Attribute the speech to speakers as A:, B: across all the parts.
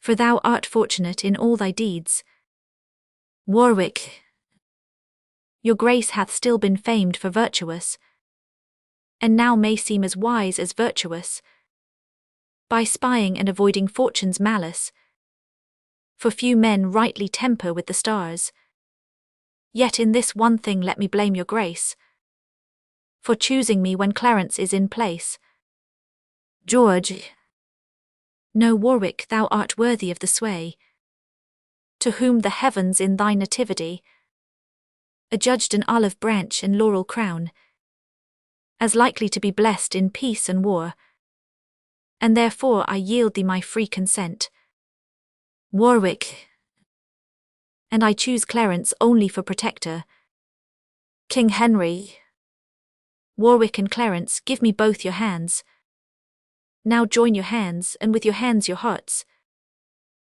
A: for thou art fortunate in all thy deeds. Warwick, your grace hath still been famed for virtuous, and now may seem as wise as virtuous, by spying and avoiding fortune's malice. For few men rightly temper with the stars. Yet in this one thing let me blame your grace, for choosing me when Clarence is in place. George, no, Warwick, thou art worthy of the sway, to whom the heavens in thy nativity adjudged an olive branch and laurel crown, as likely to be blessed in peace and war, and therefore I yield thee my free consent. Warwick, and I choose Clarence only for protector. King Henry, Warwick and Clarence, give me both your hands. Now join your hands, and with your hands your hearts,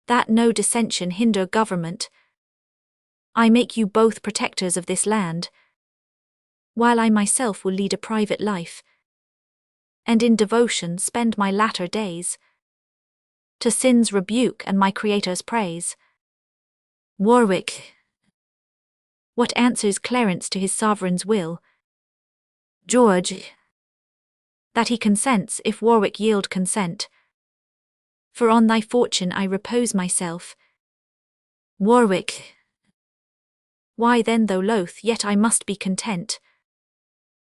A: that no dissension hinder government. I make you both protectors of this land, while I myself will lead a private life, and in devotion spend my latter days, to sin's rebuke and my Creator's praise. Warwick, what answers Clarence to his sovereign's will? George, that he consents if Warwick yield consent, for on thy fortune I repose myself. Warwick, why then though loath yet I must be content.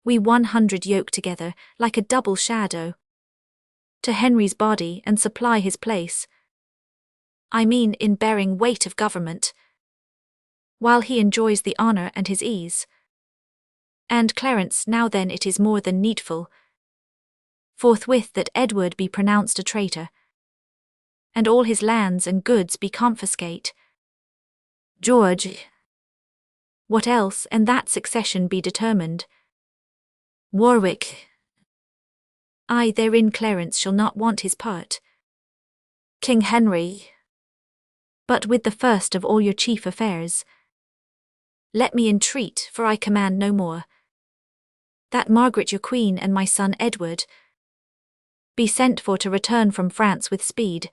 A: We 100 yoke together, like a double shadow, to Henry's body and supply his place. I mean in bearing weight of government, while he enjoys the honour and his ease. And Clarence, now then it is more than needful, forthwith that Edward be pronounced a traitor, and all his lands and goods be confiscate. George, what else, and that succession be determined. Warwick, I therein Clarence shall not want his part. King Henry, but with the first of all your chief affairs, let me entreat, for I command no more, that Margaret your queen and my son Edward be sent for to return from France with speed.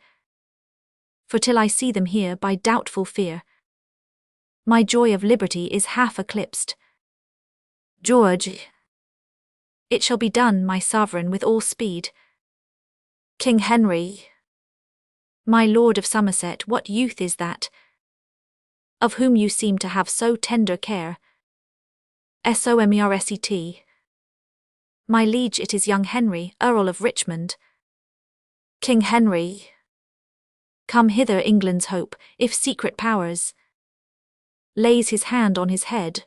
A: For till I see them here by doubtful fear, my joy of liberty is half eclipsed. George, it shall be done, my sovereign, with all speed. King Henry, my lord of Somerset, what youth is that, of whom you seem to have so tender care? Somerset. My liege, it is young Henry, Earl of Richmond. King Henry, come hither, England's hope, if secret powers lays his hand on his head,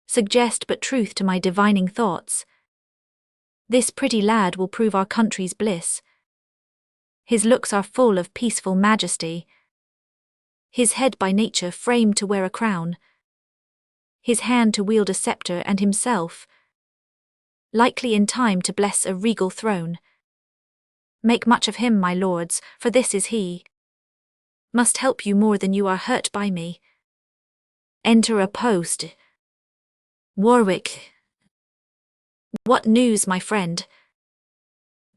A: suggest but truth to my divining thoughts. This pretty lad will prove our country's bliss. His looks are full of peaceful majesty, his head by nature framed to wear a crown, his hand to wield a sceptre, and himself likely in time to bless a regal throne. Make much of him, my lords, for this is he, must help you more than you are hurt by me. Enter a post. Warwick, what news, my friend?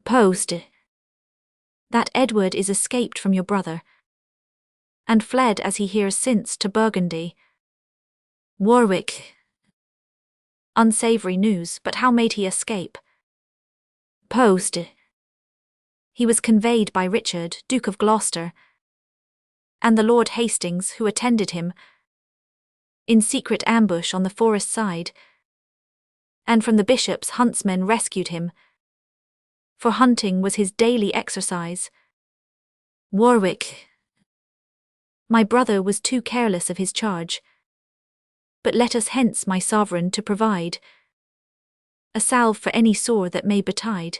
A: Post, that Edward is escaped from your brother, and fled as he hears since to Burgundy. Warwick, unsavoury news, but how made he escape? Post, he was conveyed by Richard, Duke of Gloucester, and the Lord Hastings, who attended him, in secret ambush on the forest side, and from the bishop's huntsmen rescued him, for hunting was his daily exercise. Warwick, my brother was too careless of his charge, but let us hence, my sovereign, to provide a salve for any sore that may betide.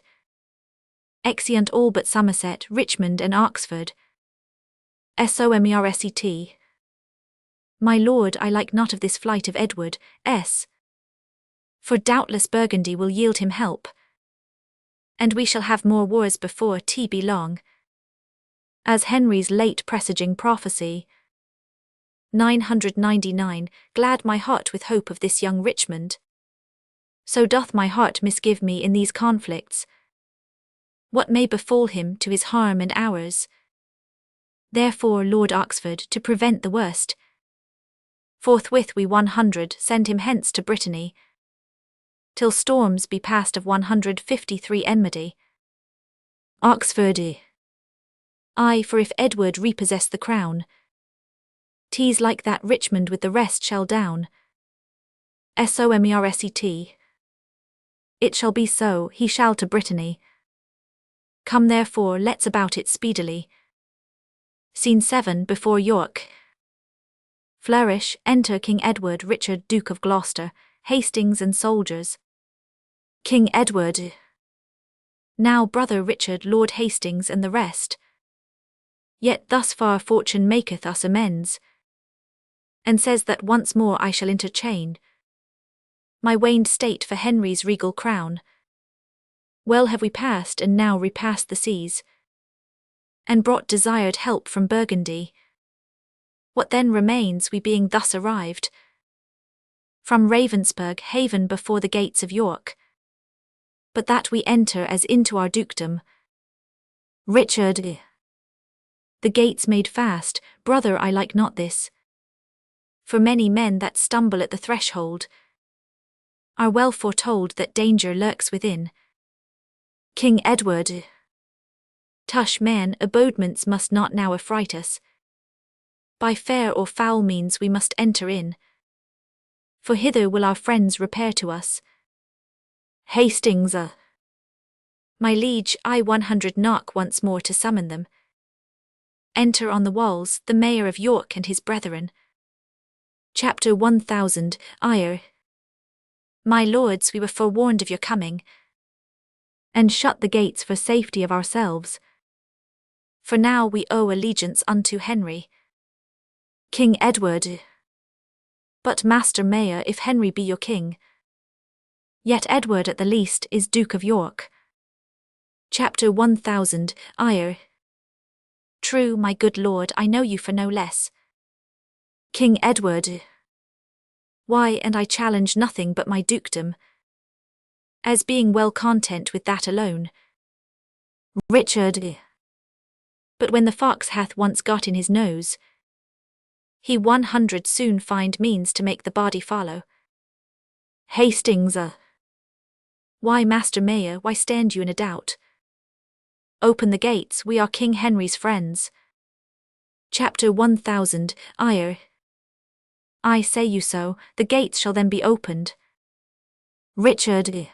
A: Exeunt all but Somerset, Richmond, and Oxford. Somerset. My lord, I like not of this flight of Edward, for doubtless Burgundy will yield him help, and we shall have more wars before be long, as Henry's late presaging prophecy. 999. Glad my heart with hope of this young Richmond, so doth my heart misgive me in these conflicts, what may befall him to his harm and ours. Therefore Lord Oxford, to prevent the worst, forthwith we 100 send him hence to Brittany, till storms be past of 153 enmity. Oxford. Aye, for if Edward repossess the crown, 'tis like that Richmond with the rest shall down. Somerset. It shall be so, he shall to Brittany. Come therefore, let's about it speedily. Scene 7 before York. Flourish, enter King Edward, Richard, Duke of Gloucester, Hastings and soldiers. King Edward. Now brother Richard, Lord Hastings and the rest. Yet thus far fortune maketh us amends, and says that once more I shall interchain my waned state for Henry's regal crown. Well have we passed and now repassed the seas, and brought desired help from Burgundy. What then remains, we being thus arrived from Ravensburg haven before the gates of York, but that we enter as into our dukedom. Richard. The gates made fast, brother, I like not this, for many men that stumble at the threshold are well foretold that danger lurks within. King Edward. Tush, man, abodements must not now affright us. By fair or foul means we must enter in, for hither will our friends repair to us. Hastings. My liege, I 100 knock once more to summon them. Enter on the walls the Mayor of York and his brethren. Chapter 1000. Ire. My lords, we were forewarned of your coming, and shut the gates for safety of ourselves. For now we owe allegiance unto Henry. King Edward. But Master Mayor, if Henry be your king, yet Edward at the least is Duke of York. Chapter 1000. Ire. True, my good lord, I know you for no less. King Edward. Why, and I challenge nothing but my dukedom, as being well content with that alone. Richard. But when the fox hath once got in his nose, he 100 soon find means to make the body follow. Hastings. Why, Master Mayor, why stand you in a doubt? Open the gates, we are King Henry's friends. Chapter 1000. Ire. I say you so, the gates shall then be opened. Richard.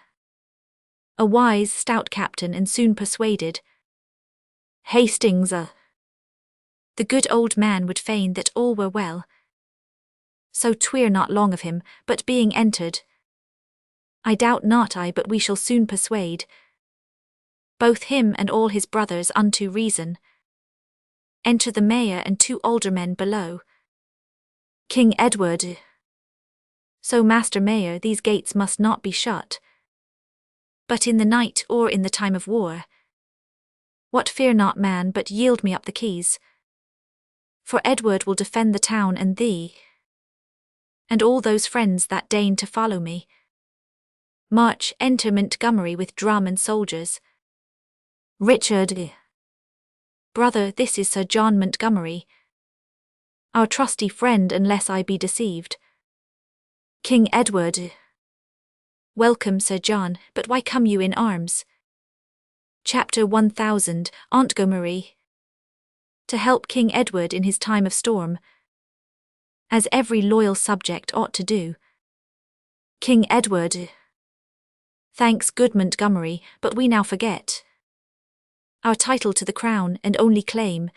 A: A wise, stout captain and soon persuaded. Hastings. The good old man would fain that all were well, so 'twere not long of him, but being entered, I doubt not but we shall soon persuade both him and all his brothers unto reason. Enter the mayor and 2 aldermen below. King Edward. So, Master Mayor, these gates must not be shut, but in the night or in the time of war. What fear not, man, but yield me up the keys, for Edward will defend the town and thee, and all those friends that deign to follow me. March, enter Montgomery with drum and soldiers. Richard. Brother, this is Sir John Montgomery, our trusty friend, unless I be deceived. King Edward. Welcome, Sir John, but why come you in arms? Chapter 1000. Montgomery. To help King Edward in his time of storm, as every loyal subject ought to do. King Edward. Thanks, good Montgomery, but we now forget our title to the crown, and only claim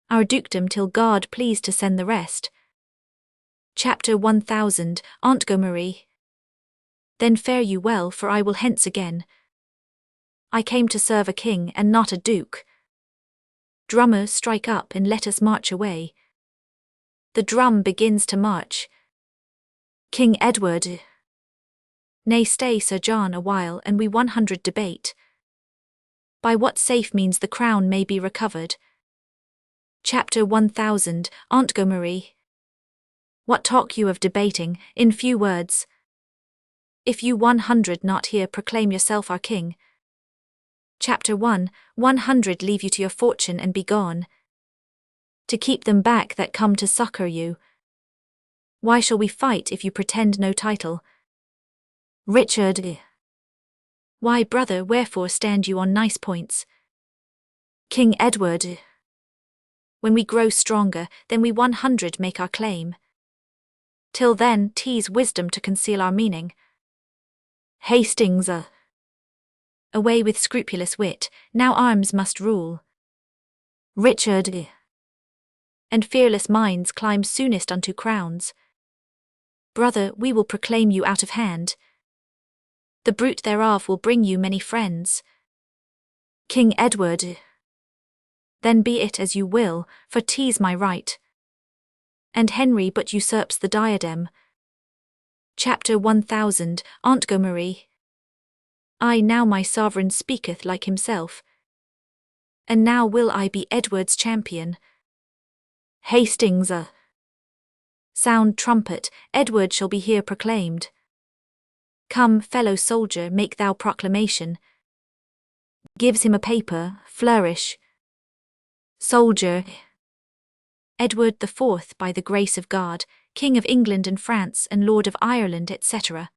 A: our dukedom till God please to send the rest. Chapter 1000. Montgomery. Then fare you well, for I will hence again. I came to serve a king and not a duke. Drummer, strike up and let us march away. The drum begins to march. King Edward. Nay, stay, Sir John, a while, and we 100 debate by what safe means the crown may be recovered. Chapter 1000. Montgomery. What talk you of debating, in few words? If you 100 not here, proclaim yourself our king. Chapter 1. 100 leave you to your fortune and be gone. to keep them back that come to succour you. Why shall we fight if you pretend no title? Richard. Why, brother, wherefore stand you on nice points? King Edward. When we grow stronger, then we 100 make our claim. Till then, tease wisdom to conceal our meaning. Hastings. Away with scrupulous wit, now arms must rule. Richard. And fearless minds climb soonest unto crowns. Brother, we will proclaim you out of hand. The bruit thereof will bring you many friends. King Edward. Then be it as you will, for 'tis my right. And Henry but usurps the diadem. Chapter 1000, Montgomery. I now my sovereign speaketh like himself. And now will I be Edward's champion. Hastings. Sound trumpet, Edward shall be here proclaimed. Come, fellow soldier, make thou proclamation. Gives him a paper, flourish. Soldier. Edward the Fourth, by the grace of God, King of England and France and Lord of Ireland, etc.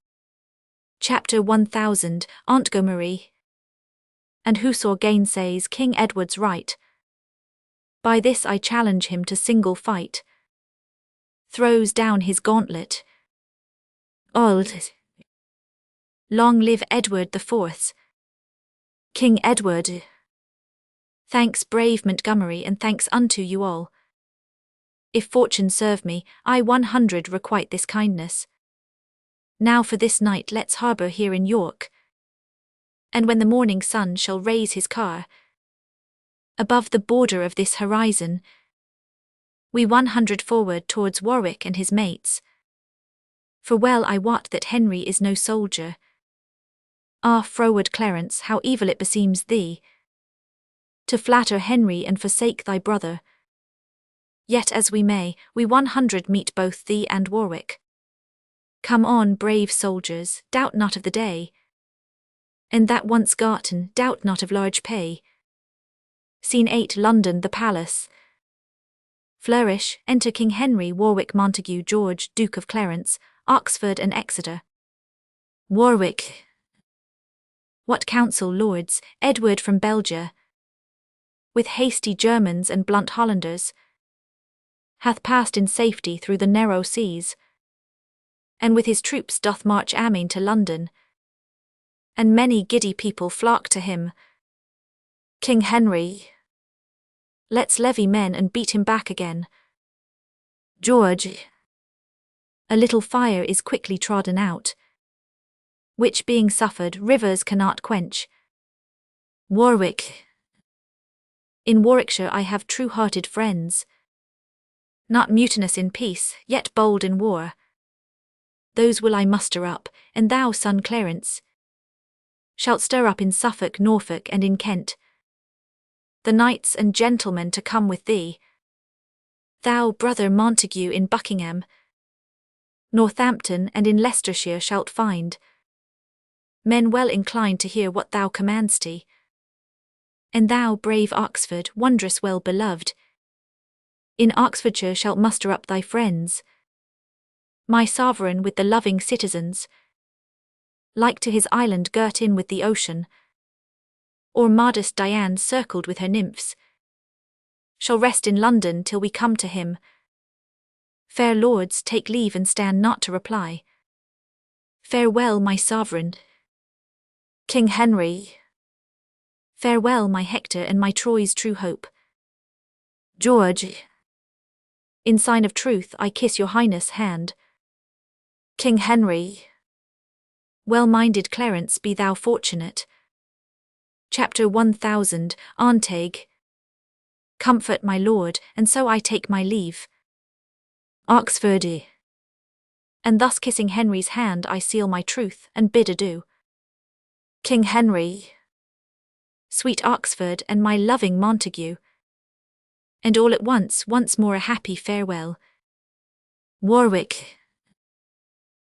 A: Chapter 1000, Montgomery. And whoso gainsays King Edward's right, by this I challenge him to single fight. Throws down his gauntlet. Old. Long live Edward the Fourth. King Edward. Thanks, brave Montgomery, and thanks unto you all. If fortune serve me, I 100 requite this kindness. Now for this night let's harbour here in York. And when the morning sun shall raise his car above the border of this horizon, we 100 forward towards Warwick and his mates. For well I wot that Henry is no soldier. Ah, froward Clarence, how evil it beseems thee to flatter Henry and forsake thy brother. Yet as we may, we 100 meet both thee and Warwick. Come on, brave soldiers, doubt not of the day. And that once gotten, doubt not of large pay. Scene 8, London, the Palace. Flourish, enter King Henry, Warwick, Montague, George, Duke of Clarence, Oxford and Exeter. Warwick. What counsel, lords? Edward from Belgia, with hasty Germans and blunt Hollanders, hath passed in safety through the narrow seas, and with his troops doth march amain to London, and many giddy people flock to him. King Henry. Let's levy men and beat him back again. George. A little fire is quickly trodden out, which being suffered, rivers cannot quench. Warwick. In Warwickshire I have true-hearted friends, not mutinous in peace, yet bold in war. Those will I muster up, and thou, son Clarence, shalt stir up in Suffolk, Norfolk, and in Kent the knights and gentlemen to come with thee. Thou, brother Montague, in Buckingham, Northampton, and in Leicestershire shalt find men well inclined to hear what thou command'st. And thou, brave Oxford, wondrous well beloved, in Oxfordshire shalt muster up thy friends. My sovereign with the loving citizens, like to his island girt in with the ocean, or modest Diane circled with her nymphs, shall rest in London till we come to him. Fair lords, take leave and stand not to reply. Farewell, my sovereign. King Henry. Farewell, my Hector and my Troy's true hope. George. In sign of truth I kiss your highness' hand. King Henry. Well-minded Clarence, be thou fortunate. Chapter 1000, Ontag. Comfort my lord, and so I take my leave. Oxford. And thus kissing Henry's hand I seal my truth, and bid adieu. King Henry. Sweet Oxford and my loving Montague. And all at once more a happy farewell. Warwick.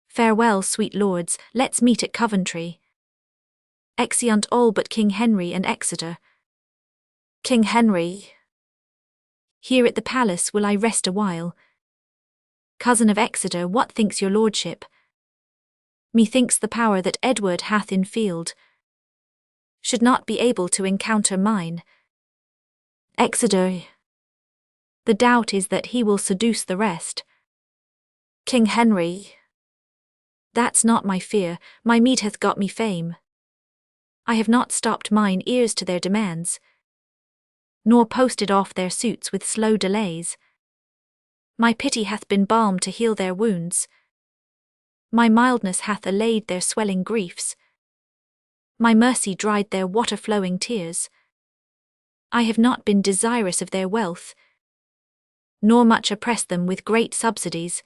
A: Farewell, sweet lords, let's meet at Coventry. Exeunt all but King Henry and Exeter. King Henry. Here at the palace will I rest a while. Cousin of Exeter, what thinks your lordship? Methinks the power that Edward hath in field should not be able to encounter mine. Exeter. The doubt is that he will seduce the rest. King Henry. That's not my fear, my meed hath got me fame. I have not stopped mine ears to their demands, nor posted off their suits with slow delays. My pity hath been balm to heal their wounds. My mildness hath allayed their swelling griefs. My mercy dried their water-flowing tears. I have not been desirous of their wealth, nor much oppressed them with great subsidies,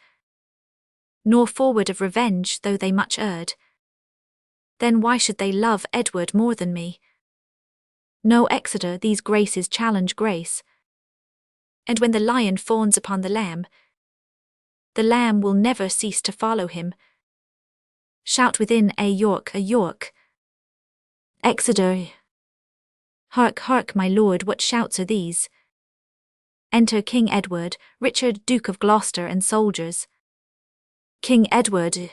A: nor forward of revenge though they much erred. Then why should they love Edward more than me? No, Exeter, these graces challenge grace. And when the lion fawns upon the lamb will never cease to follow him. Shout within, a York, a York. Exeter. Hark, hark, my lord, what shouts are these? Enter King Edward, Richard, Duke of Gloucester, and soldiers. King Edward.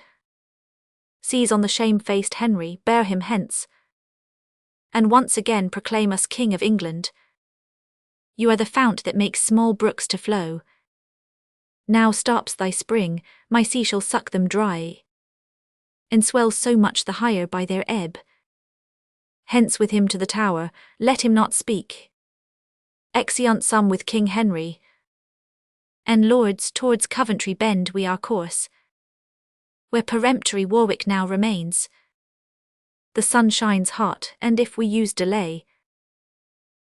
A: Seize on the shame-faced Henry, bear him hence, and once again proclaim us King of England. You are the fount that makes small brooks to flow. Now stops thy spring, my sea shall suck them dry, and swells so much the higher by their ebb. Hence with him to the Tower, let him not speak. Exeunt some with King Henry, and lords, towards Coventry bend we our course, where peremptory Warwick now remains. The sun shines hot, and if we use delay,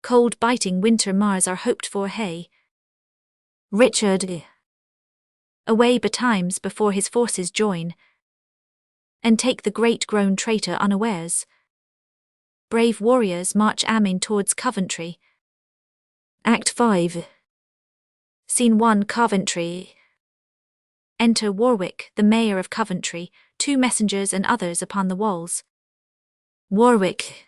A: cold biting winter mars our hoped-for hay. Richard. Away betimes before his forces join, and take the great-grown traitor unawares. Brave warriors march amain towards Coventry. Act 5. Scene 1, Coventry. Enter Warwick, the mayor of Coventry, 2 messengers and others upon the walls. Warwick.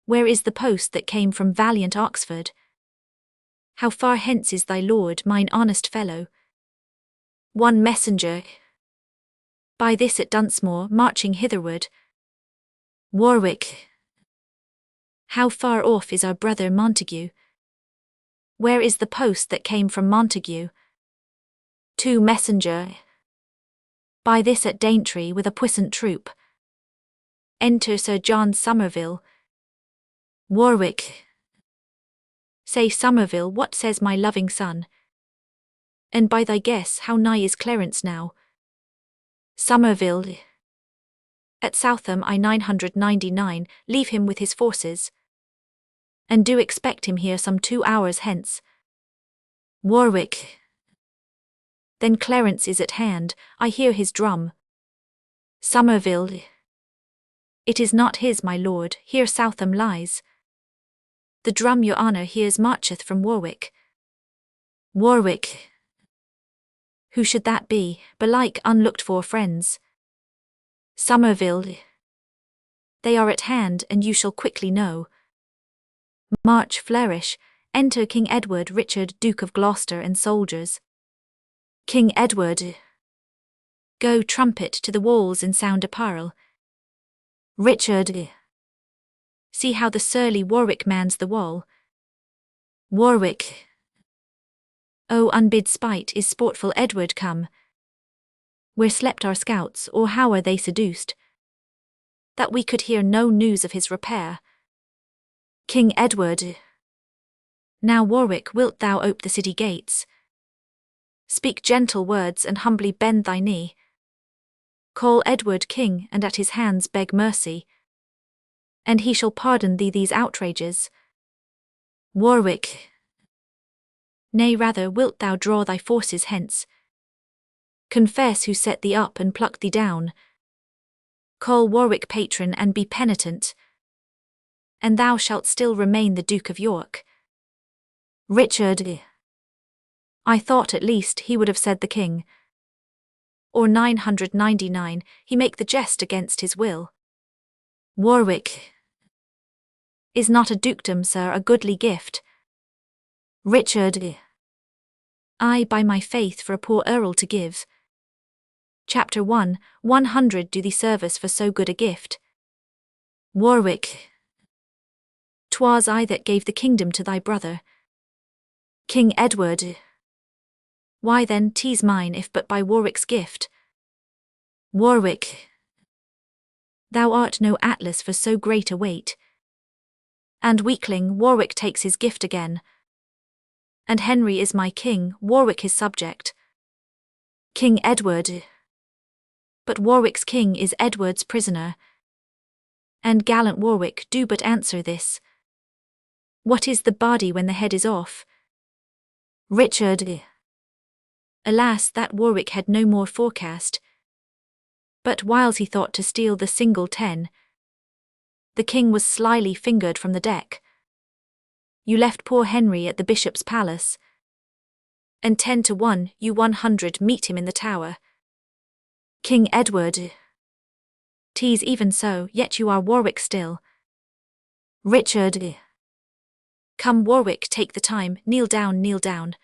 A: Where is the post that came from valiant Oxford? How far hence is thy lord, mine honest fellow? 1 messenger. By this at Dunsmore, marching hitherward. Warwick. How far off is our brother Montague? Where is the post that came from Montague? 2 messenger. By this at Daintree with a puissant troop. Enter Sir John Somerville. Warwick. Say, Somerville, what says my loving son? And by thy guess, how nigh is Clarence now? Somerville. At Southam I 999, leave him with his forces, and do expect him here some 2 hours hence. Warwick. Then Clarence is at hand, I hear his drum. Somerville. It is not his, my lord, here Southam lies. The drum your honour hears marcheth from Warwick. Warwick. Who should that be, belike unlooked-for friends? Somerville. They are at hand, and you shall quickly know. March, flourish, enter King Edward, Richard, Duke of Gloucester, and soldiers. King Edward. Go, trumpet, to the walls and sound a parle. Richard. See how the surly Warwick mans the wall. Warwick. O unbid spite, is sportful Edward come? Where slept our scouts, or how are they seduced, that we could hear no news of his repair? King Edward. Now, Warwick, wilt thou ope the city gates? Speak gentle words and humbly bend thy knee. Call Edward king, and at his hands beg mercy, and he shall pardon thee these outrages. Warwick. Nay, rather wilt thou draw thy forces hence? Confess who set thee up and plucked thee down. Call Warwick patron and be penitent, and thou shalt still remain the Duke of York. Richard. I thought at least he would have said the king. Or 999, he make the jest against his will. Warwick. Is not a dukedom, sir, a goodly gift? Richard, I by my faith for a poor earl to give. Chapter 1, 100 do thee service for so good a gift. Warwick, 'twas I that gave the kingdom to thy brother. King Edward, why then 'tis mine if but by Warwick's gift. Warwick, thou art no Atlas for so great a weight. And weakling, Warwick takes his gift again. And Henry is my king, Warwick his subject. King Edward, but Warwick's king is Edward's prisoner. And gallant Warwick, do but answer this. What is the body when the head is off? Richard, alas, that Warwick had no more forecast. But whiles he thought to steal the single 10, the king was slyly fingered from the deck. You left poor Henry at the bishop's palace, and 10 to 1, you 100 meet him in the tower. King Edward, 'tis even so, yet you are Warwick still. Richard, come Warwick, take the time, kneel down, kneel down.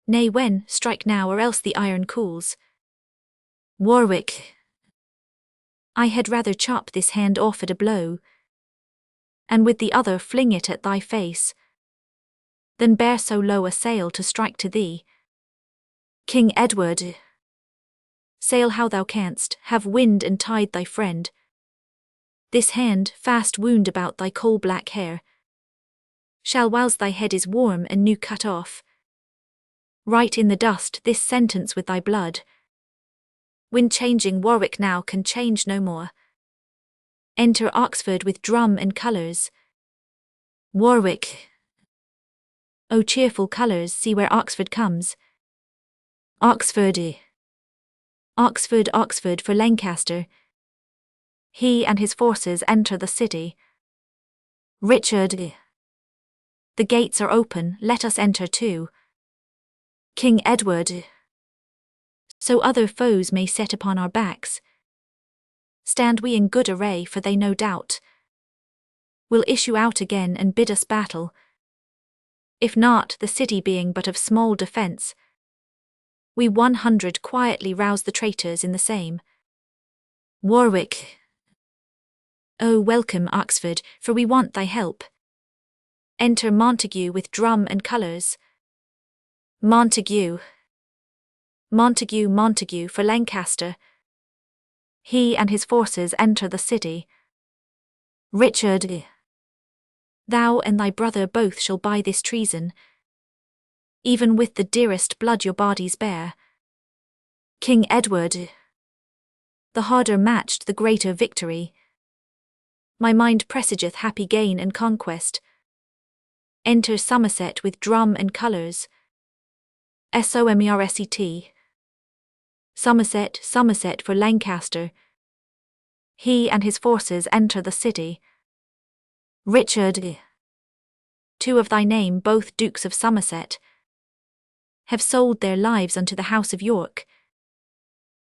A: Nay, when, strike now, or else the iron cools. Warwick, I had rather chop this hand off at a blow, and with the other fling it at thy face, than bear so low a sail to strike to thee. King Edward, sail how thou canst, have wind and tide thy friend. This hand, fast wound about thy coal-black hair, shall whiles thy head is warm and new cut off, write in the dust this sentence with thy blood. Wind changing Warwick now can change no more. Enter Oxford with drum and colours. Warwick, O cheerful colours, see where Oxford comes. Oxford, Oxford, Oxford for Lancaster. He and his forces enter the city. Richard, the gates are open, let us enter too. King Edward, so other foes may set upon our backs. Stand we in good array, for they no doubt will issue out again and bid us battle. If not, the city being but of small defence, we 100 quietly rouse the traitors in the same. Warwick, O welcome Oxford, for we want thy help. Enter Montague with drum and colours. Montague, Montague, Montague for Lancaster. He and his forces enter the city. Richard, thou and thy brother both shall by this treason, even with the dearest blood your bodies bear. King Edward, the harder matched the greater victory. My mind presageth happy gain and conquest. Enter Somerset with drum and colours. Somerset, Somerset, Somerset for Lancaster. He and his forces enter the city. Richard, 2 of thy name, both Dukes of Somerset, have sold their lives unto the house of York,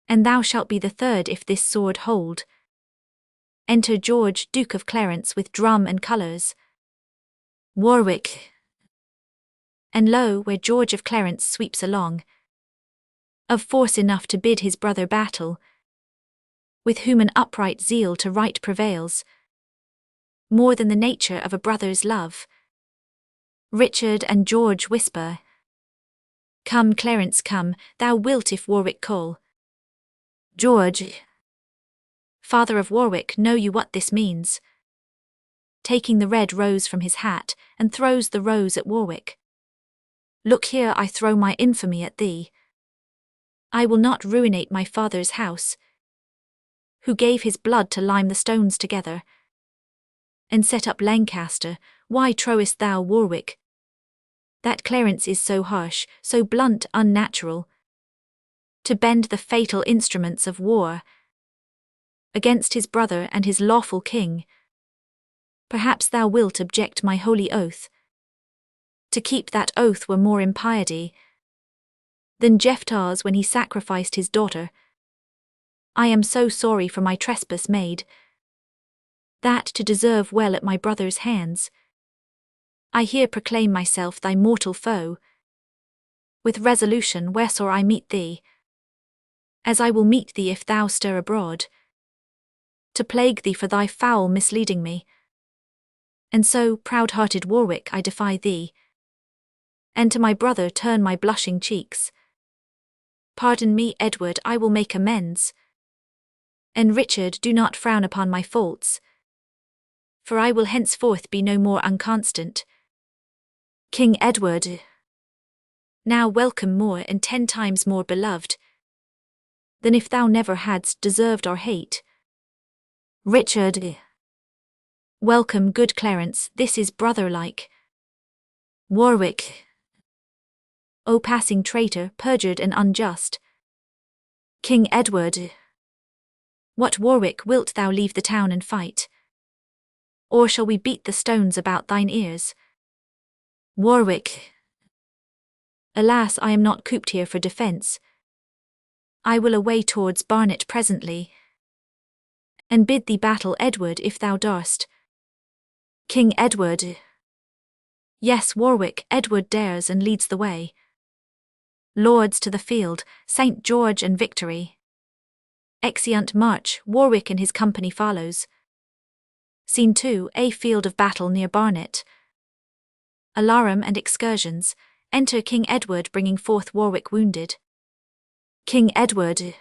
A: and thou shalt be the 3rd if this sword hold. Enter George, Duke of Clarence with drum and colours. Warwick, and lo, where George of Clarence sweeps along, of force enough to bid his brother battle, with whom an upright zeal to right prevails, more than the nature of a brother's love. Richard and George whisper, come Clarence come, thou wilt if Warwick call. George, father of Warwick, know you what this means? Taking the red rose from his hat, and throws the rose at Warwick. Look here, I throw my infamy at thee. I will not ruinate my father's house, who gave his blood to lime the stones together, and set up Lancaster. Why trowest thou Warwick? That Clarence is so harsh, so blunt, unnatural, to bend the fatal instruments of war against his brother and his lawful king. Perhaps thou wilt object my holy oath. To keep that oath were more impiety than Jephthah's when he sacrificed his daughter. I am so sorry for my trespass made, that to deserve well at my brother's hands, I here proclaim myself thy mortal foe, with resolution wheresoe'er I meet thee, as I will meet thee if thou stir abroad, to plague thee for thy foul misleading me. And so, proud-hearted Warwick, I defy thee, and to my brother turn my blushing cheeks. Pardon me, Edward, I will make amends, and Richard, do not frown upon my faults, for I will henceforth be no more unconstant. King Edward, now welcome more and 10 times more beloved, than if thou never hadst deserved our hate. Richard, welcome, good Clarence, this is brother-like. Warwick, O passing traitor, perjured and unjust. King Edward, what, Warwick, wilt thou leave the town and fight? Or shall we beat the stones about thine ears? Warwick, alas, I am not cooped here for defence. I will away towards Barnet presently, and bid thee battle, Edward, if thou darst. King Edward, yes, Warwick, Edward dares and leads the way. Lords, to the field, St. George and victory. Exeunt march, Warwick and his company follows. Scene 2, a field of battle near Barnet. Alarum and excursions, enter King Edward bringing forth Warwick wounded. King Edward,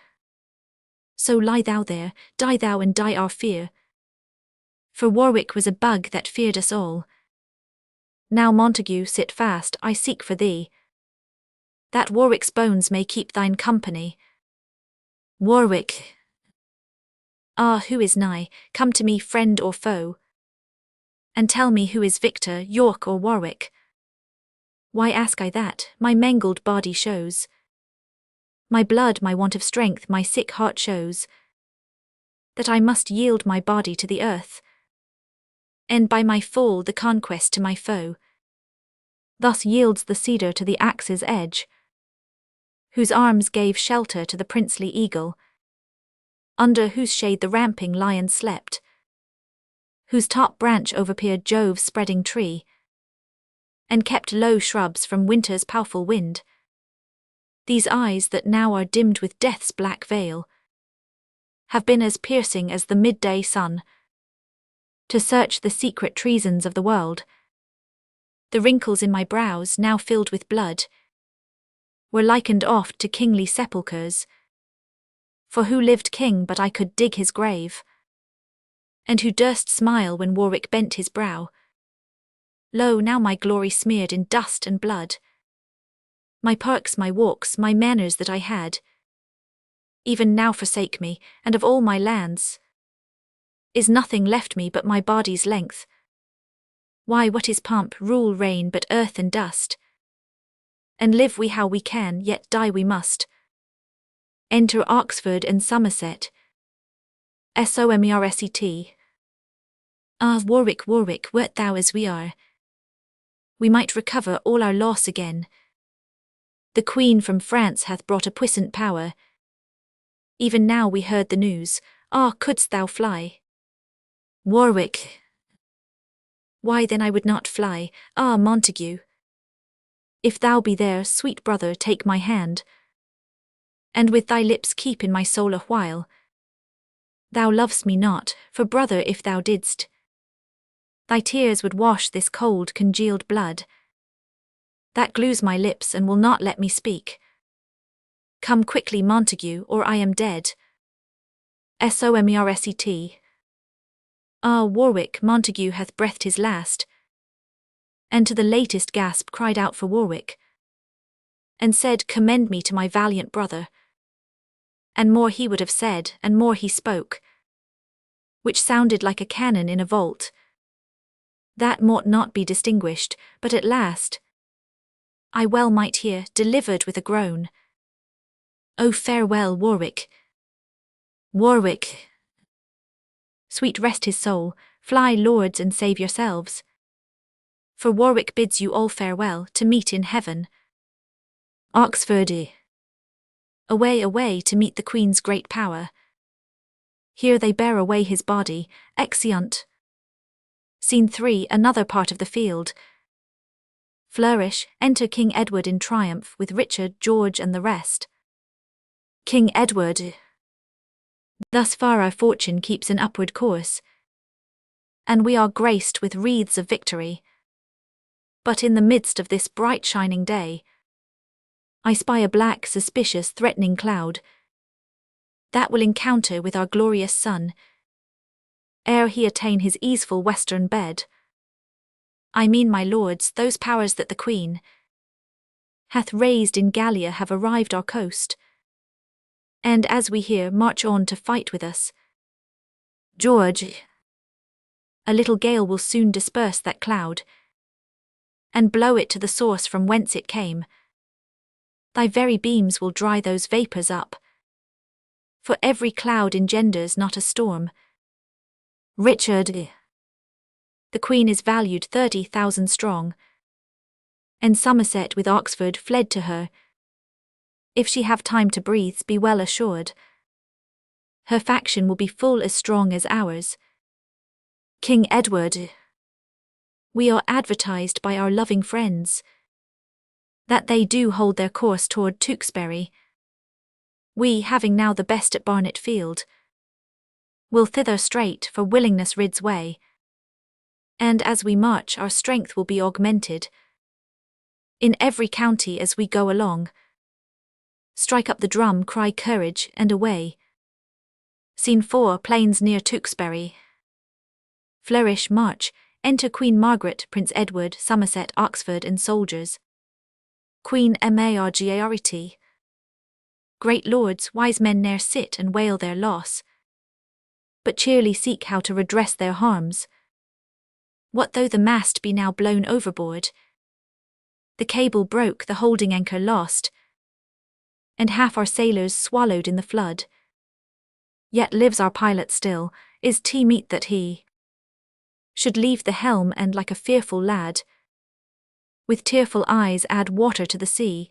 A: so lie thou there, die thou and die our fear. For Warwick was a bug that feared us all. Now Montague, sit fast, I seek for thee, that Warwick's bones may keep thine company. Warwick, ah, who is nigh? Come to me, friend or foe, and tell me who is victor, York or Warwick. Why ask I that? My mangled body shows, my blood, my want of strength, my sick heart shows, that I must yield my body to the earth, and by my fall the conquest to my foe. Thus yields the cedar to the axe's edge, whose arms gave shelter to the princely eagle, under whose shade the ramping lion slept, whose top branch overpeered Jove's spreading tree, and kept low shrubs from winter's powerful wind. These eyes that now are dimmed with death's black veil have been as piercing as the midday sun, to search the secret treasons of the world. The wrinkles in my brows, now filled with blood, were likened oft to kingly sepulchres. For who lived king but I could dig his grave? And who durst smile when Warwick bent his brow? Lo, now my glory smeared in dust and blood, my perks, my walks, my manners that I had, even now forsake me, and of all my lands is nothing left me but my body's length. Why, what is pomp, rule, reign, but earth and dust? And live we how we can, yet die we must. Enter Oxford and Somerset. Somerset. Ah, Warwick, Warwick, wert thou as we are, we might recover all our loss again. The Queen from France hath brought a puissant power. Even now we heard the news. Ah, couldst thou fly? Warwick, why then I would not fly. Ah, Montague, if thou be there, sweet brother, take my hand, and with thy lips keep in my soul a while. Thou lovest me not, for brother, if thou didst, thy tears would wash this cold congealed blood, that glues my lips and will not let me speak. Come quickly, Montague, or I am dead. Somerset. Ah, Warwick, Montague hath breathed his last, and to the latest gasp cried out for Warwick, and said, commend me to my valiant brother. And more he would have said, and more he spoke, which sounded like a cannon in a vault, that mought not be distinguished, but at last I well might hear, delivered with a groan. Oh, farewell, Warwick. Warwick, sweet rest his soul, fly, lords, and save yourselves, for Warwick bids you all farewell, to meet in heaven. Oxford. Away, away, to meet the Queen's great power. Here they bear away his body. Exeunt. Scene 3, another part of the field. Flourish, enter King Edward in triumph with Richard, George and the rest. King Edward. Thus far our fortune keeps an upward course, and we are graced with wreaths of victory. But in the midst of this bright shining day, I spy a black, suspicious, threatening cloud that will encounter with our glorious sun ere he attain his easeful western bed. I mean, my lords, those powers that the Queen hath raised in Gallia have arrived our coast, and as we hear march on to fight with us. George, a little gale will soon disperse that cloud, and blow it to the source from whence it came. Thy very beams will dry those vapours up, for every cloud engenders not a storm. Richard, the Queen is valued 30,000 strong, and Somerset with Oxford fled to her. If she have time to breathe, be well assured, her faction will be full as strong as ours. King Edward, we are advertised by our loving friends that they do hold their course toward Tewkesbury. We, having now the best at Barnet Field, will thither straight, for willingness rids way, and as we march our strength will be augmented. In every county as we go along, strike up the drum, cry courage, and away. Scene 4, plains near Tewkesbury. Flourish, march, enter Queen Margaret, Prince Edward, Somerset, Oxford and soldiers. Queen Margaret. Great lords, wise men ne'er sit and wail their loss, but cheerly seek how to redress their harms. What though the mast be now blown overboard, the cable broke, the holding anchor lost, and half our sailors swallowed in the flood? Yet lives our pilot still, is meet that he should leave the helm and like a fearful lad, with tearful eyes add water to the sea,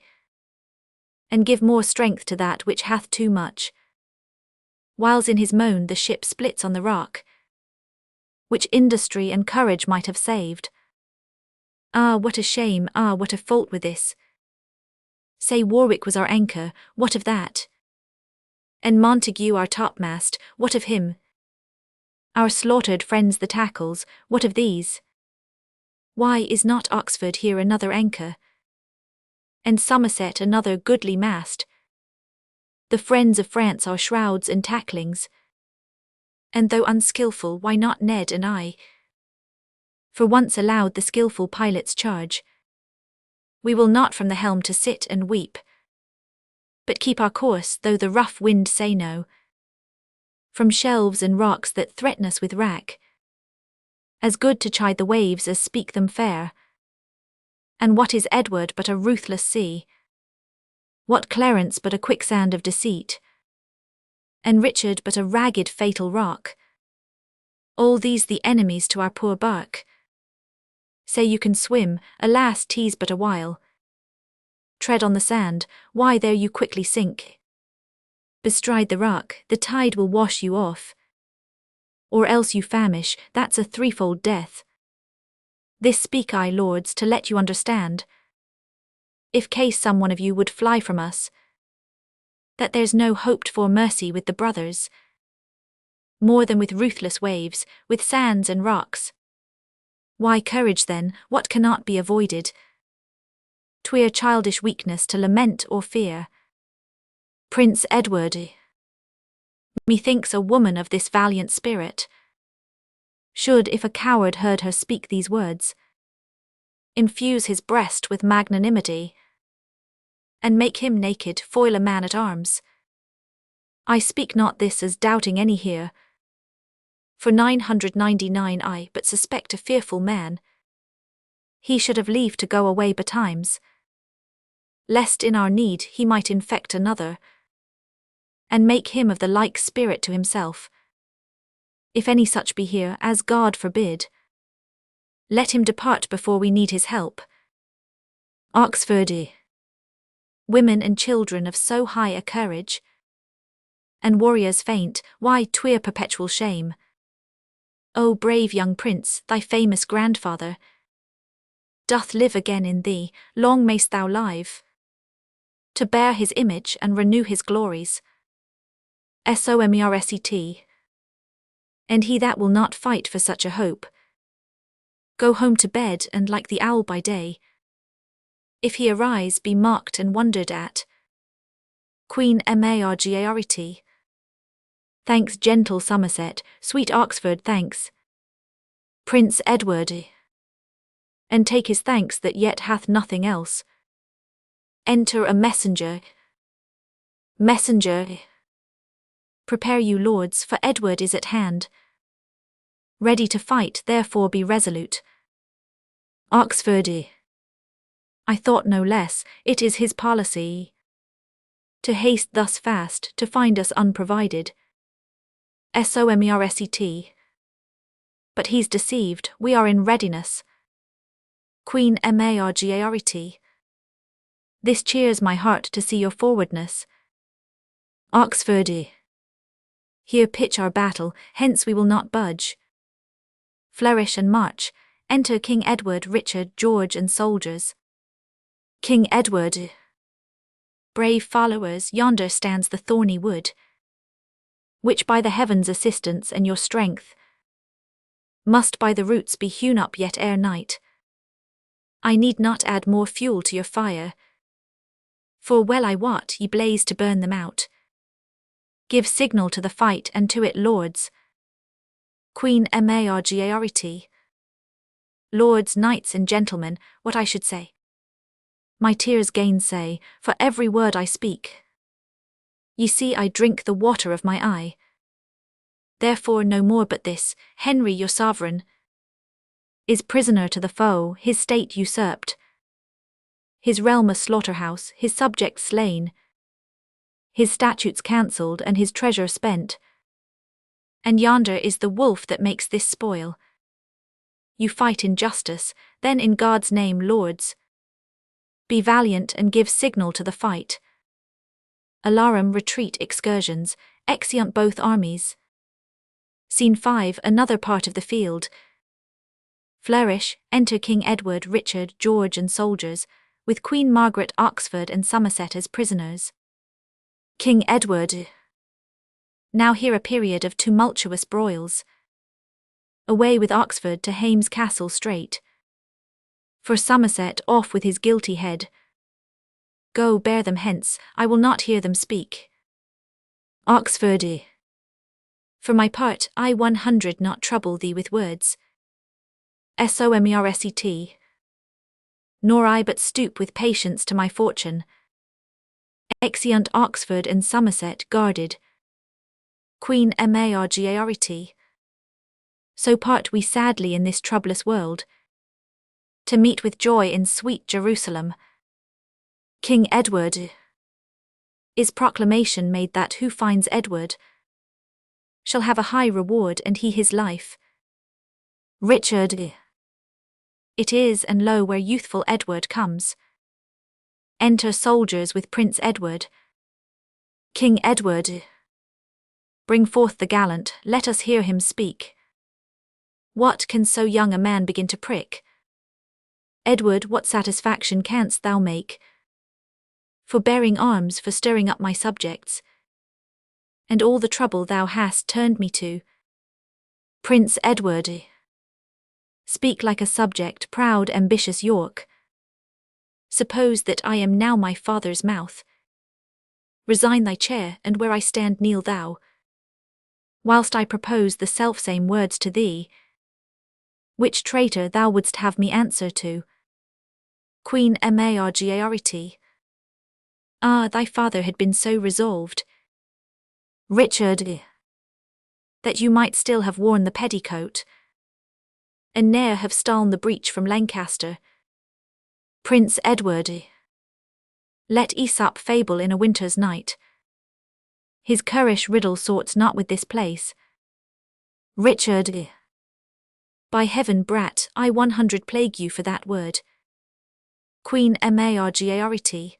A: and give more strength to that which hath too much. Whiles in his moan the ship splits on the rock, which industry and courage might have saved. Ah, what a shame, ah, what a fault with this! Say Warwick was our anchor, what of that? And Montague our topmast, what of him? Our slaughtered friends the tackles, what of these? Why is not Oxford here another anchor, and Somerset another goodly mast? The friends of France are shrouds and tacklings, and though unskilful, why not Ned and I? For once allowed the skilful pilot's charge, we will not from the helm to sit and weep, but keep our course though the rough wind say no, from shelves and rocks that threaten us with wrack, as good to chide the waves as speak them fair. And what is Edward but a ruthless sea? What Clarence but a quicksand of deceit? And Richard but a ragged fatal rock? All these the enemies to our poor bark. Say you can swim, alas, 'tis but a while. Tread on the sand, why there you quickly sink. Bestride the rock, the tide will wash you off. Or else you famish, that's a threefold death. This speak I, lords, to let you understand, if case some one of you would fly from us, that there's no hoped for mercy with the brothers, more than with ruthless waves, with sands and rocks. Why courage then, what cannot be avoided? 'Twere childish weakness to lament or fear. Prince Edward, methinks a woman of this valiant spirit should, if a coward heard her speak these words, infuse his breast with magnanimity, and make him naked foil a man at arms. I speak not this as doubting any here, for 999 I but suspect a fearful man. He should have leave to go away betimes, lest in our need he might infect another, and make him of the like spirit to himself. If any such be here, as God forbid, let him depart before we need his help. Oxford, women and children of so high a courage, and warriors faint, why 'twere perpetual shame. O brave young prince, thy famous grandfather doth live again in thee, long mayst thou live, to bear his image and renew his glories. Sommerset. And he that will not fight for such a hope, go home to bed and like the owl by day, if he arise be mocked and wondered at. Queen Margaret. Thanks gentle Somerset, sweet Oxford thanks, Prince Edward, and take his thanks that yet hath nothing else. Enter a messenger. Messenger. Prepare you lords, for Edward is at hand, ready to fight, therefore be resolute. Oxford. I thought no less, it is his policy to haste thus fast, to find us unprovided. Sommerset. But he's deceived, we are in readiness. Queen Margaret. This cheers my heart to see your forwardness. Oxford. Here pitch our battle, hence we will not budge. Flourish and march, enter King Edward, Richard, George and soldiers. King Edward. Brave followers, yonder stands the thorny wood, which by the heavens' assistance and your strength must by the roots be hewn up yet ere night. I need not add more fuel to your fire, for well I wot ye blaze to burn them out. Give signal to the fight and to it, lords. Queen Margaret. Lords, knights and gentlemen, what I should say, my tears gainsay, for every word I speak. Ye see I drink the water of my eye. Therefore no more but this, Henry your sovereign is prisoner to the foe, his state usurped, his realm a slaughterhouse, his subjects slain, his statutes cancelled and his treasure spent. And yonder is the wolf that makes this spoil. You fight in justice, then in God's name, lords, be valiant and give signal to the fight. Alarum, retreat, excursions, exeunt both armies. Scene 5, another part of the field. Flourish, enter King Edward, Richard, George and soldiers, with Queen Margaret, Oxford and Somerset as prisoners. King Edward. Now here a period of tumultuous broils. Away with Oxford to Hames Castle straight. For Somerset off with his guilty head. Go, bear them hence, I will not hear them speak. Oxford. For my part, I 100 not trouble thee with words. Sommerset. Nor I but stoop with patience to my fortune. Exeunt Oxford and Somerset guarded. Queen Margaret. So part we sadly in this troublous world, to meet with joy in sweet Jerusalem. King Edward. Is proclamation made that who finds Edward shall have a high reward, and he his life. Richard. It is, and lo where youthful Edward comes. Enter soldiers with Prince Edward. King Edward. Bring forth the gallant, let us hear him speak. What can so young a man begin to prick? Edward, what satisfaction canst thou make for bearing arms, for stirring up my subjects, and all the trouble thou hast turned me to? Prince Edward. Speak like a subject, proud, ambitious York. Suppose that I am now my father's mouth. Resign thy chair, and where I stand kneel thou, whilst I propose the selfsame words to thee, which traitor thou wouldst have me answer to. Queen Margaret. Ah, thy father had been so resolved, Richard, that you might still have worn the petticoat, and ne'er have stolen the breech from Lancaster. Prince Edward. Let Aesop fable in a winter's night. His currish riddle sorts not with this place. Richard. By heaven, brat, I 100 plague you for that word. Queen Margaret.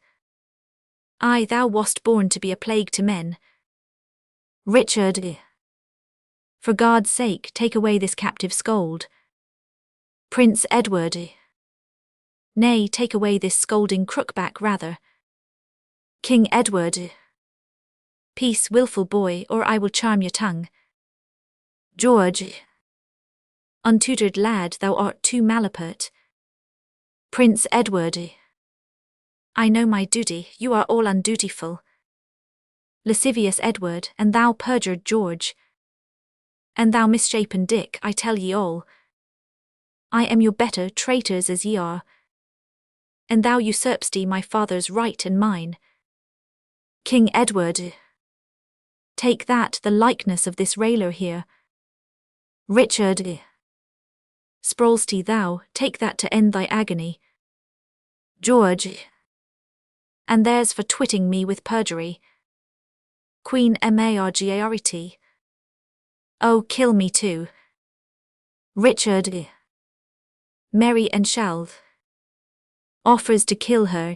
A: Ay, thou wast born to be a plague to men. Richard. For God's sake, take away this captive scold. Prince Edward. Nay, take away this scolding crookback rather. King Edward. Peace, wilful boy, or I will charm your tongue. George. Untutored lad, thou art too malapert. Prince Edward. I know my duty, you are all undutiful. Lascivious Edward, and thou perjured George. And thou misshapen Dick, I tell ye all. I am your better traitors as ye are. And thou usurp'st my father's right and mine. King Edward. Take that, the likeness of this railer here. Richard. Sprawlsty thou, take that to end thy agony. George. And there's for twitting me with perjury. Queen Margaret. Oh, kill me too. Richard. Mary and shall. Offers to kill her.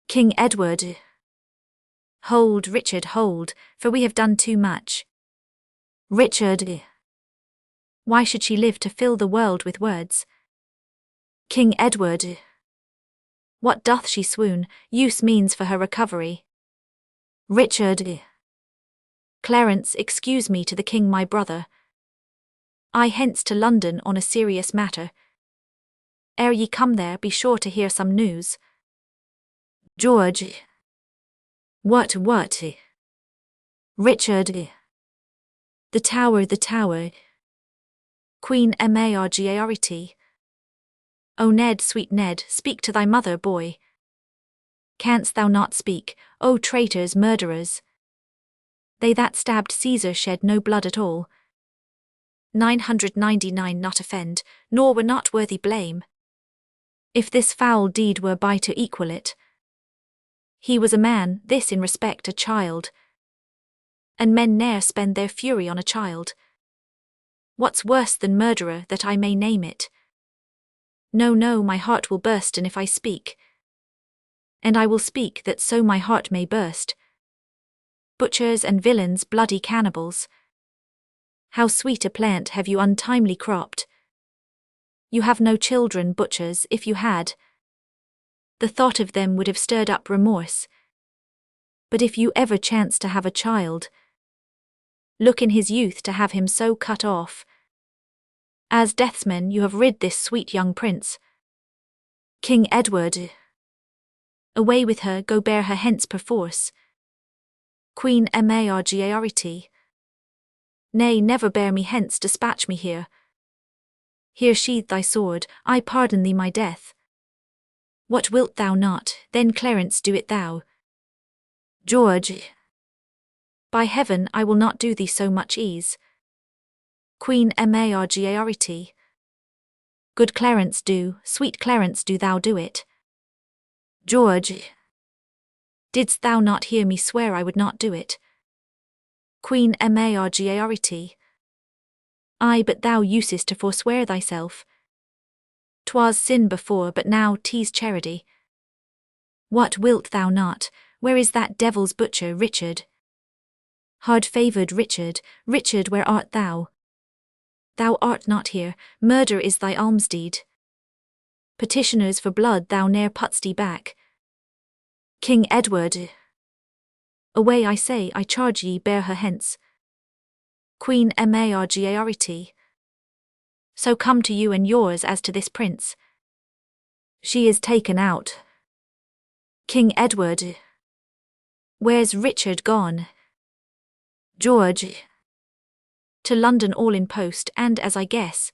A: King Edward. Hold, Richard, hold, for we have done too much. Richard. Why should she live to fill the world with words? King Edward. What doth she swoon? Use means for her recovery. Richard. Clarence, excuse me to the king my brother. I hence to London on a serious matter. Ere ye come there, be sure to hear some news. George. What? Richard. The tower. Queen Margaret. O Ned, sweet Ned, speak to thy mother, boy. Canst thou not speak, O traitors, murderers? They that stabbed Caesar shed no blood at all. 999 not offend, nor were not worthy blame. If this foul deed were by to equal it. He was a man, this in respect a child. And men ne'er spend their fury on a child. What's worse than murderer, that I may name it? No, my heart will burst, and if I speak. And I will speak that so my heart may burst. Butchers and villains, bloody cannibals. How sweet a plant have you untimely cropped. You have no children, butchers, if you had. The thought of them would have stirred up remorse. But if you ever chance to have a child, look in his youth to have him so cut off. As deathsmen you have rid this sweet young prince. King Edward. Away with her, go bear her hence perforce. Queen Margaret. Nay, never bear me hence, dispatch me here. Here sheathe thy sword, I pardon thee my death. What wilt thou not, then Clarence do it thou. George. By heaven, I will not do thee so much ease. Queen Margaret. Good Clarence do, sweet Clarence do thou do it. George. Didst thou not hear me swear I would not do it? Queen Margaret. Ay, but thou usest to forswear thyself. 'Twas sin before, but now 'tis charity. What wilt thou not? Where is that devil's butcher, Richard? Hard-favoured Richard, Richard, where art thou? Thou art not here, murder is thy almsdeed. Petitioners for blood thou ne'er put'st back. King Edward. Away, I say, I charge ye, bear her hence. Queen Margaret. So come to you and yours as to this prince. She is taken out. King Edward. Where's Richard gone? George. To London all in post, and as I guess,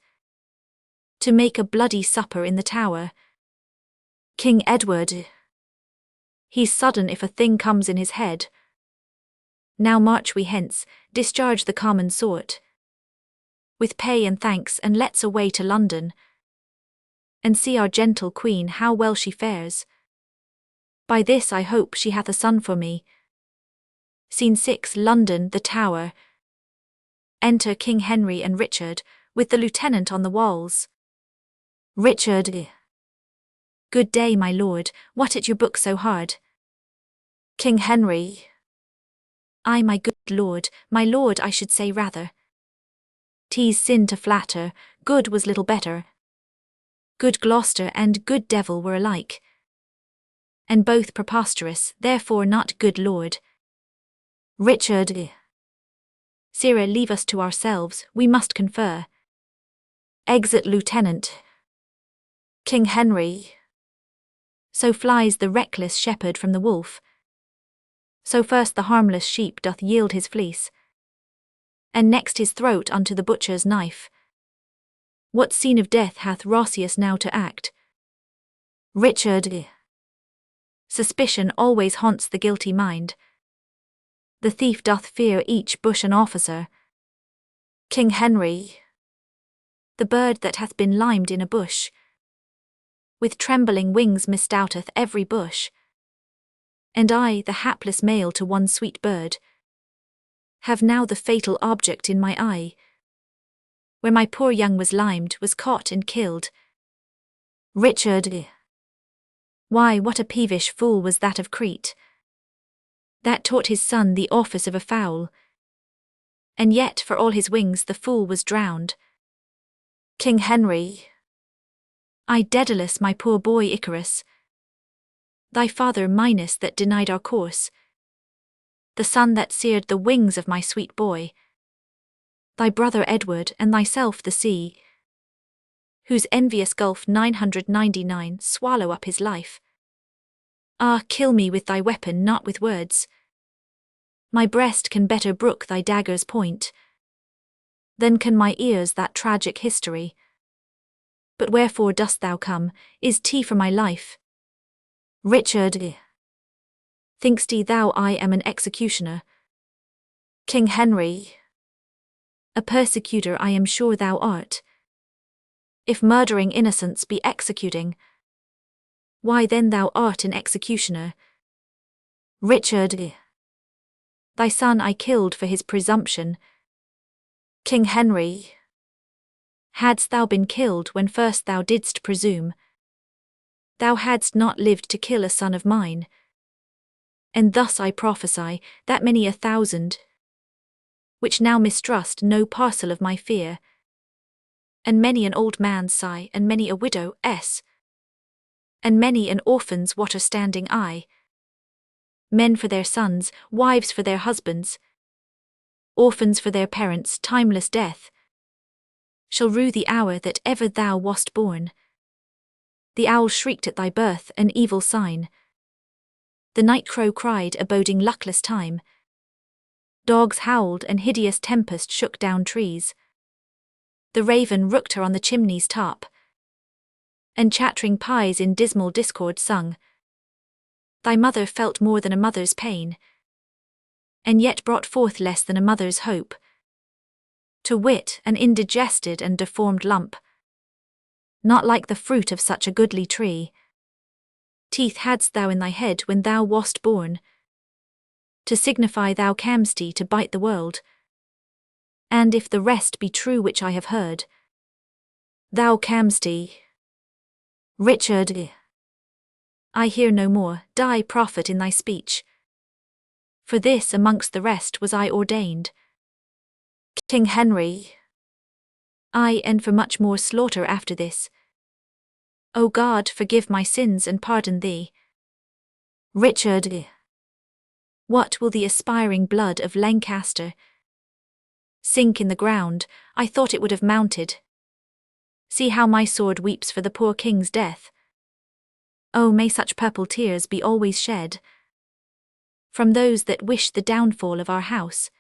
A: to make a bloody supper in the Tower. King Edward. He's sudden if a thing comes in his head. Now march we hence, discharge the common sort. With pay and thanks, and let's away to London. And see our gentle queen how well she fares. By this I hope she hath a son for me. Scene 6, London, the Tower. Enter King Henry and Richard, with the lieutenant on the walls. Richard. Good day, my lord, what at your book so hard? King Henry. Ay, my good lord, my lord I should say rather. 'Tis sin to flatter, good was little better. Good Gloucester and good devil were alike, and both preposterous, therefore not good lord. Richard, sirrah, leave us to ourselves, we must confer. Exit lieutenant. King Henry. So flies the reckless shepherd from the wolf, so first the harmless sheep doth yield his fleece, and next his throat unto the butcher's knife. What scene of death hath Roscius now to act? Richard. Suspicion always haunts the guilty mind. The thief doth fear each bush an officer. King Henry. The bird that hath been limed in a bush, with trembling wings misdoubteth every bush. And I, the hapless male to one sweet bird, have now the fatal object in my eye. Where my poor young was limed, was caught and killed. Richard. Why, what a peevish fool was that of Crete, that taught his son the office of a fowl, and yet for all his wings the fool was drowned. King Henry. I, Daedalus, my poor boy Icarus, thy father Minos that denied our course, the sun that seared the wings of my sweet boy, thy brother Edward and thyself the sea, whose envious gulf 999 swallow up his life. Ah, kill me with thy weapon, not with words. My breast can better brook thy dagger's point than can my ears that tragic history. But wherefore dost thou come? Is 'tis for my life? Richard. Think'st thou I am an executioner? King Henry. A persecutor I am sure thou art. If murdering innocents be executing, why then thou art an executioner. Richard. Thy son I killed for his presumption. King Henry. Hadst thou been killed when first thou didst presume, thou hadst not lived to kill a son of mine. And thus I prophesy, that many a thousand, which now mistrust no parcel of my fear, and many an old man's sigh, and many a widow's, and many an orphan's water-standing eye, men for their sons, wives for their husbands, orphans for their parents' timeless death, shall rue the hour that ever thou wast born. The owl shrieked at thy birth, an evil sign. The night-crow cried, a boding luckless time. Dogs howled, and hideous tempest shook down trees. The raven rooked her on the chimney's top, and chattering pies in dismal discord sung. Thy mother felt more than a mother's pain, and yet brought forth less than a mother's hope. To wit, an indigested and deformed lump, not like the fruit of such a goodly tree. Teeth hadst thou in thy head when thou wast born, to signify thou cam'st to bite the world. And if the rest be true which I have heard, thou cam'st. Richard. I hear no more, die prophet in thy speech. For this amongst the rest was I ordained. King Henry. Ay, and for much more slaughter after this. O God, forgive my sins and pardon thee. Richard. What will the aspiring blood of Lancaster sink in the ground? I thought it would have mounted. See how my sword weeps for the poor king's death. Oh, may such purple tears be always shed from those that wish the downfall of our house.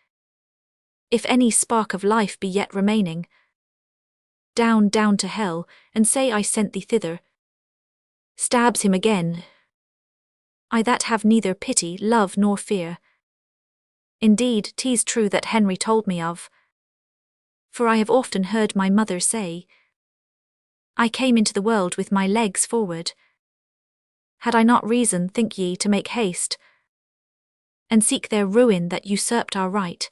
A: If any spark of life be yet remaining, down, down to hell, and say I sent thee thither. Stabs him again. I that have neither pity, love, nor fear. Indeed, 'tis true that Henry told me of, for I have often heard my mother say, I came into the world with my legs forward. Had I not reason, think ye, to make haste, and seek their ruin that usurped our right?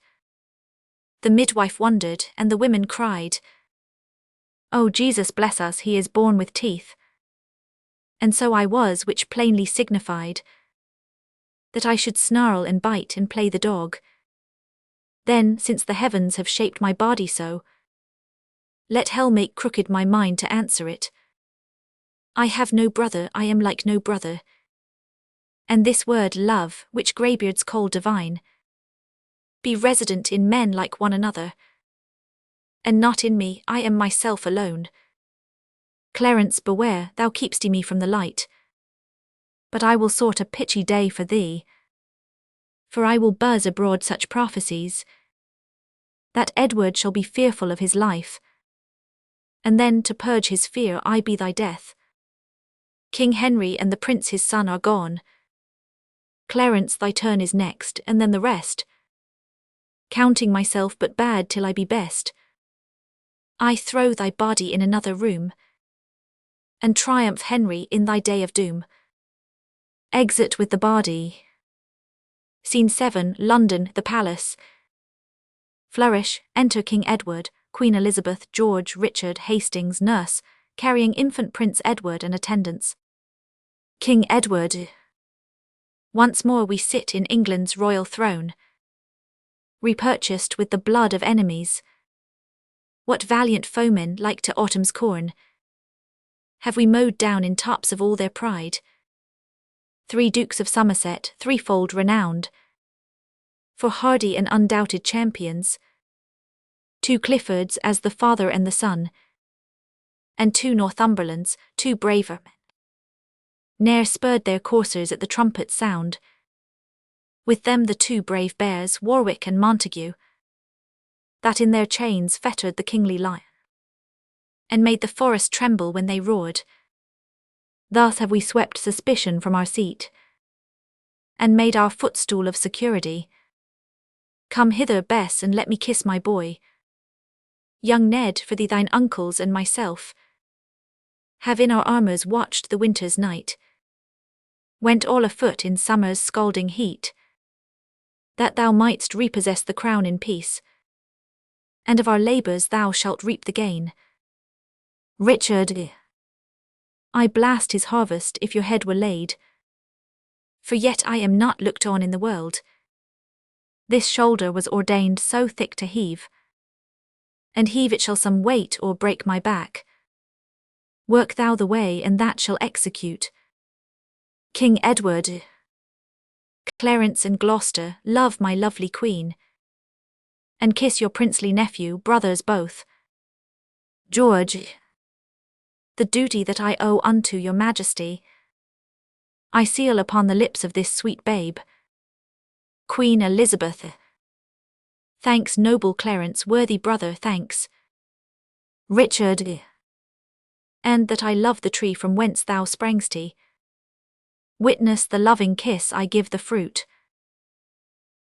A: The midwife wondered, and the women cried, O Jesus bless us, he is born with teeth. And so I was, which plainly signified that I should snarl and bite and play the dog. Then, since the heavens have shaped my body so, let hell make crooked my mind to answer it. I have no brother, I am like no brother. And this word love, which greybeards call divine, be resident in men like one another, and not in me, I am myself alone. Clarence, beware, thou keep'st me from the light, but I will sort a pitchy day for thee, for I will buzz abroad such prophecies, that Edward shall be fearful of his life, and then to purge his fear I be thy death. King Henry and the prince his son are gone. Clarence, thy turn is next, and then the rest. Counting myself but bad till I be best, I throw thy body in another room, and triumph, Henry, in thy day of doom. Exit with the body. Scene 7, London, the palace. Flourish, enter King Edward, Queen Elizabeth, George, Richard, Hastings, nurse, carrying infant Prince Edward and attendants. King Edward. Once more we sit in England's royal throne, repurchased with the blood of enemies. What valiant foemen, like to autumn's corn, have we mowed down in tops of all their pride? 3 Dukes of Somerset, threefold renowned, for hardy and undoubted champions, 2 Cliffords as the father and the son, and 2 Northumberlands, 2 braver men, ne'er spurred their coursers at the trumpet's sound. With them the 2 brave bears, Warwick and Montague, that in their chains fettered the kingly lion, and made the forest tremble when they roared. Thus have we swept suspicion from our seat, and made our footstool of security. Come hither, Bess, and let me kiss my boy. Young Ned, for thee, thine uncles, and myself, have in our armours watched the winter's night, went all afoot in summer's scalding heat, that thou mightst repossess the crown in peace, and of our labours thou shalt reap the gain. Richard, I blast his harvest if your head were laid, for yet I am not looked on in the world. This shoulder was ordained so thick to heave, and heave it shall some weight or break my back. Work thou the way, and that shall execute. King Edward. Clarence and Gloucester, love my lovely queen, and kiss your princely nephew, brothers both. George, the duty that I owe unto your majesty, I seal upon the lips of this sweet babe. Queen Elizabeth. Thanks, noble Clarence, worthy brother, thanks. Richard, and that I love the tree from whence thou sprangst. Witness the loving kiss I give the fruit.